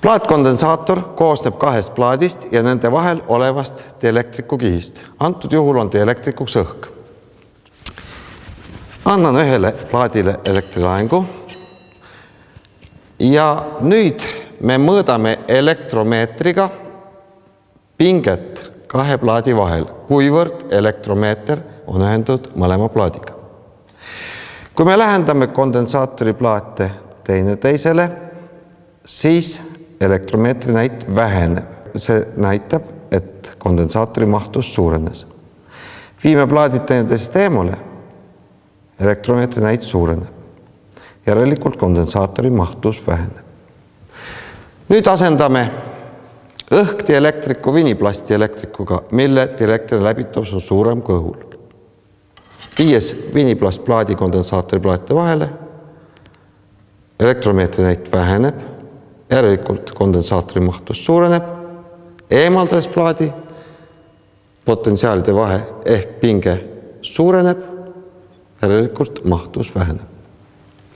Plaatkondensaator koosneb kahest plaadist ja nende vahel olevast dielektriku kihist. Antud juhul on dielektrikuks õhk. Annan ühele plaadile elektrilaengu ja nüüd me mõõdame elektromeetriga pinget kahe plaadi vahel, kuivõrd elektromeeter on ühendatud mõlema plaadiga. Kui me lähendame kondensaatori plaate teisele, siis elektromeetri näit väheneb. See näitab, et kondensaatori mahtus suurenes. Viime plaadid teineteisest eemale, elektromeetri näit suureneb. Järelikult kondensaatori mahtus väheneb. Nüüd asendame õhk dielektriku viniplastdielektrikuga, mille dielektriline läbitavus on suurem kui õhul. Viies viniplastplaadi kondensaatori plaatide vahele, elektromeetri näit väheneb, järelikult kondensaatori mahtus suureneb, eemaldades plaadi, potentsiaalide vahe ehk pinge suureneb, järelikult mahtus väheneb.